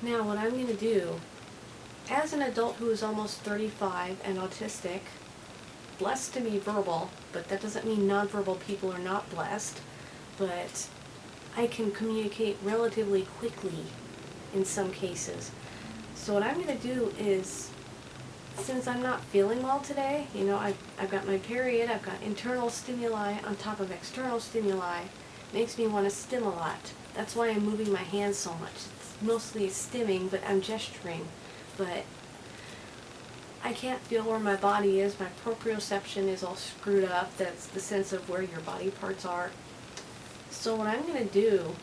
Now what I'm going to do, as an adult who is almost 35 and autistic, blessed to be verbal, but that doesn't mean nonverbal people are not blessed, but I can communicate relatively quickly in some cases. So what I'm going to do is, since I'm not feeling well today, you know, I've got my period, I've got internal stimuli on top of external stimuli, makes me want to stim a lot. That's why I'm moving my hands so much. It's mostly stimming, but I'm gesturing. But I can't feel where my body is. My proprioception is all screwed up. That's the sense of where your body parts are. So what I'm going to do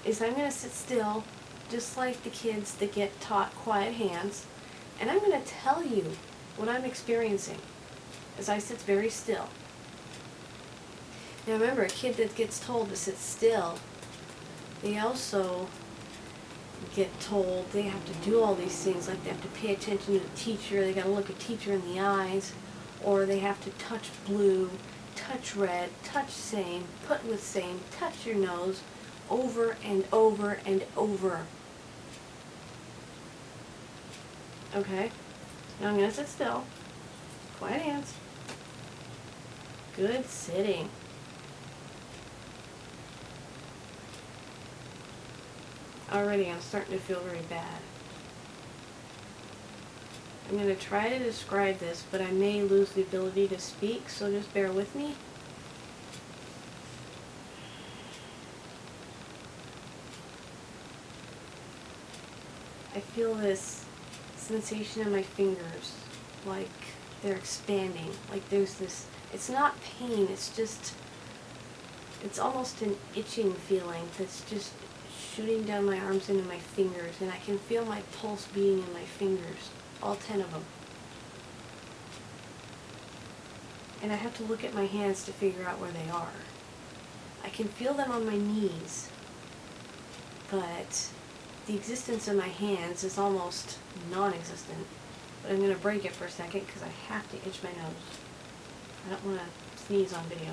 is I'm going to sit still, just like the kids that get taught quiet hands, and I'm going to tell you what I'm experiencing as I sit very still. Now remember, a kid that gets told to sit still, they also get told they have to do all these things, like they have to pay attention to the teacher, they got to look a teacher in the eyes, or they have to touch blue, touch red, touch same, put with same, touch your nose, over and over and over. Okay, now I'm going to sit still. Quiet hands. Good sitting. Already I'm starting to feel very bad. I'm going to try to describe this, but I may lose the ability to speak, so just bear with me. I feel this sensation in my fingers, like they're expanding, like there's this, it's not pain, it's just, it's almost an itching feeling that's just shooting down my arms into my fingers, and I can feel my pulse beating in my fingers, all 10 of them. And I have to look at my hands to figure out where they are. I can feel them on my knees, but the existence of my hands is almost non-existent. But I'm going to break it for a second because I have to itch my nose. I don't want to sneeze on video.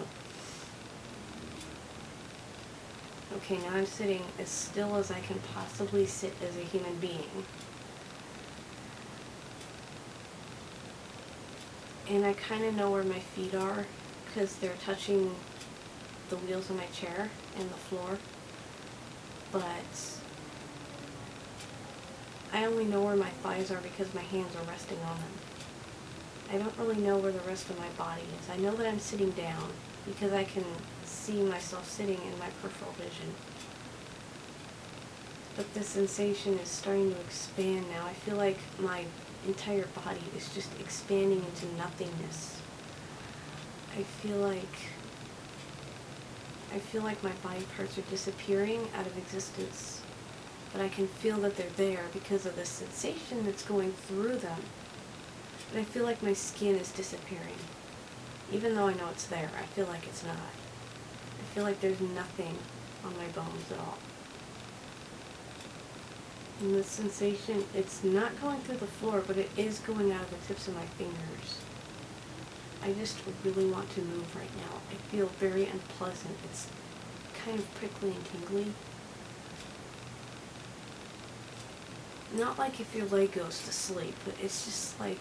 Okay, now I'm sitting as still as I can possibly sit as a human being. And I kind of know where my feet are because they're touching the wheels of my chair and the floor. But I only know where my thighs are because my hands are resting on them. I don't really know where the rest of my body is. I know that I'm sitting down because I can see myself sitting in my peripheral vision. But the sensation is starting to expand now. I feel like my entire body is just expanding into nothingness. I feel like my body parts are disappearing out of existence. But I can feel that they're there because of the sensation that's going through them. But I feel like my skin is disappearing. Even though I know it's there, I feel like it's not. I feel like there's nothing on my bones at all. And the sensation, it's not going through the floor, but it is going out of the tips of my fingers. I just really want to move right now. I feel very unpleasant. It's kind of prickly and tingly. Not like if your leg goes to sleep, but it's just like,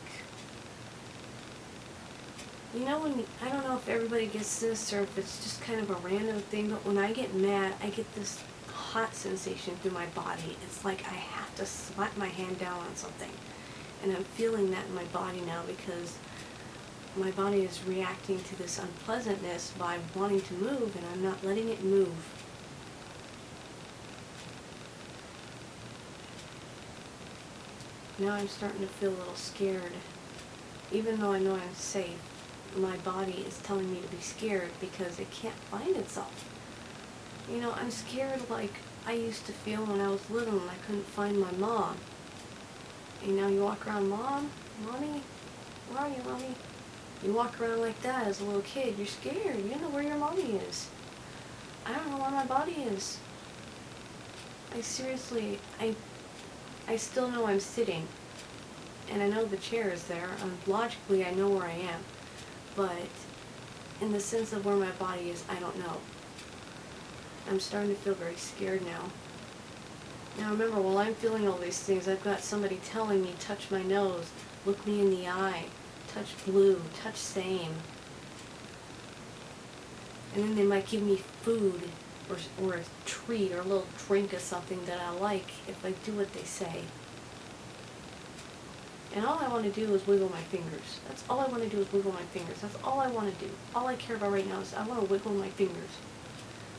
you know, when I don't know if everybody gets this or if it's just kind of a random thing, but when I get mad, I get this hot sensation through my body. It's like I have to slap my hand down on something. And I'm feeling that in my body now because my body is reacting to this unpleasantness by wanting to move, and I'm not letting it move. Now I'm starting to feel a little scared. Even though I know I'm safe, my body is telling me to be scared because it can't find itself. You know, I'm scared like I used to feel when I was little and I couldn't find my mom. And now you walk around, Mom? Mommy? Where are you, Mommy? You walk around like that as a little kid. You're scared. You don't know where your mommy is. I don't know where my body is. I seriously, I still know I'm sitting, and I know the chair is there. Logically, I know where I am, but in the sense of where my body is, I don't know. I'm starting to feel very scared now. Now remember, while I'm feeling all these things, I've got somebody telling me, touch my nose, look me in the eye, touch blue, touch same. And then they might give me food or a treat or a little drink of something that I like if I do what they say. And all I want to do is wiggle my fingers. That's all I want to do is wiggle my fingers. That's all I want to do. All I care about right now is I want to wiggle my fingers.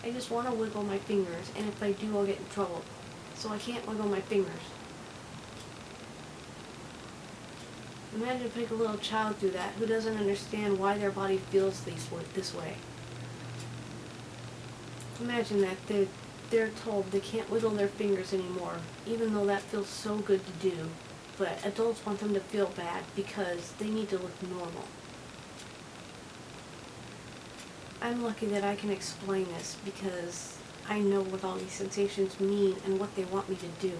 I just want to wiggle my fingers, and if I do, I'll get in trouble. So I can't wiggle my fingers. Imagine putting a little child through that who doesn't understand why their body feels this way. Imagine that they're told they can't wiggle their fingers anymore, even though that feels so good to do. But adults want them to feel bad because they need to look normal. I'm lucky that I can explain this because I know what all these sensations mean and what they want me to do.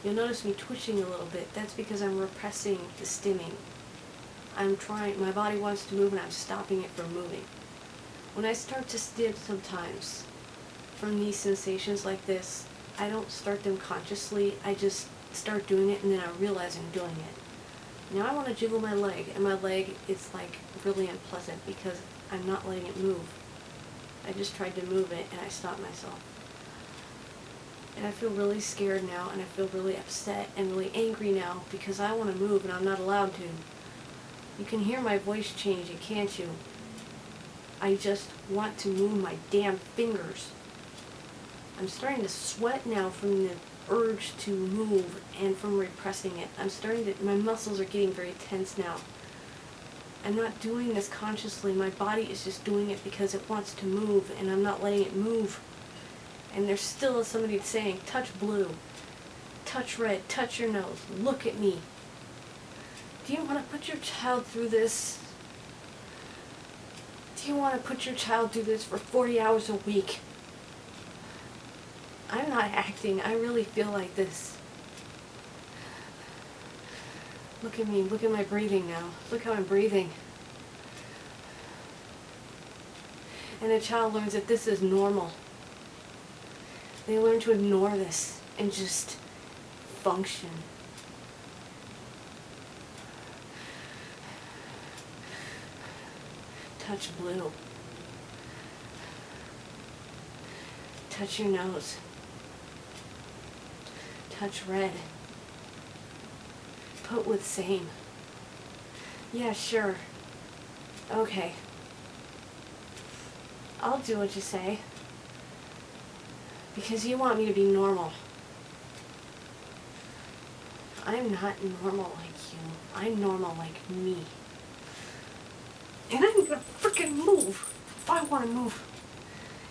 You'll notice me twitching a little bit. That's because I'm repressing the stimming. My body wants to move and I'm stopping it from moving. When I start to stim sometimes from these sensations like this, I don't start them consciously. I just start doing it and then I realize I'm doing it. Now I want to jiggle my leg, and my leg is like really unpleasant because I'm not letting it move. I just tried to move it and I stopped myself. And I feel really scared now, and I feel really upset and really angry now because I want to move and I'm not allowed to. You can hear my voice changing, can't you? I just want to move my damn fingers. I'm starting to sweat now from the urge to move and from repressing it. My muscles are getting very tense now. I'm not doing this consciously. My body is just doing it because it wants to move, and I'm not letting it move. And there's still somebody saying, touch blue, touch red, touch your nose, look at me. Do you want to put your child through this? Do you want to put your child through this for 40 hours a week? I'm not acting. I really feel like this. Look at me. Look at my breathing now. Look how I'm breathing. And a child learns that this is normal. They learn to ignore this and just function. Touch blue. Touch your nose. Touch red. Put with same. Yeah, sure. Okay. I'll do what you say. Because you want me to be normal. I'm not normal like you. I'm normal like me. And I'm gonna freaking move if I want to move.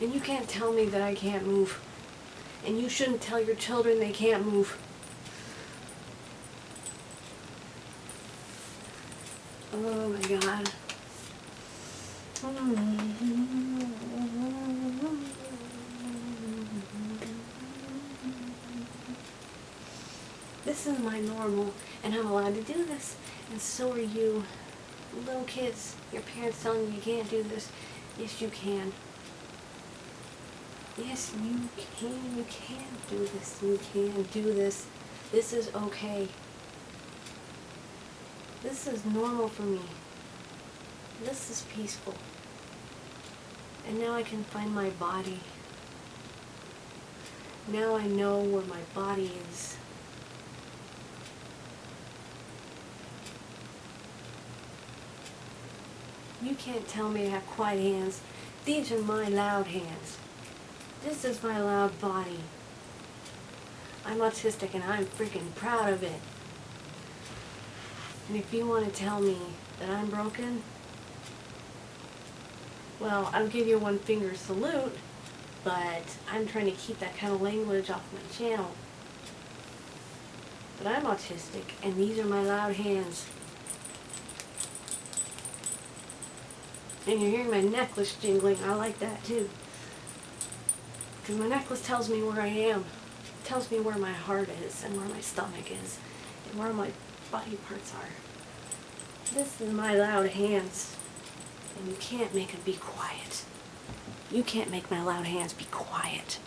And you can't tell me that I can't move. And you shouldn't tell your children they can't move. Oh my God. This is my normal, and I'm allowed to do this, and so are you. Little kids, your parents telling you you can't do this. Yes, you can. Yes, you can do this. You can do this. This is okay. This is normal for me. This is peaceful. And now I can find my body. Now I know where my body is. You can't tell me to have quiet hands. These are my loud hands. This is my loud body. I'm autistic and I'm freaking proud of it. And if you want to tell me that I'm broken, well, I'll give you a one finger salute, but I'm trying to keep that kind of language off my channel. But I'm autistic, and these are my loud hands. And you're hearing my necklace jingling. I like that too. Because my necklace tells me where I am. It tells me where my heart is and where my stomach is and where my body parts are. This is my loud hands. And you can't make them be quiet. You can't make my loud hands be quiet.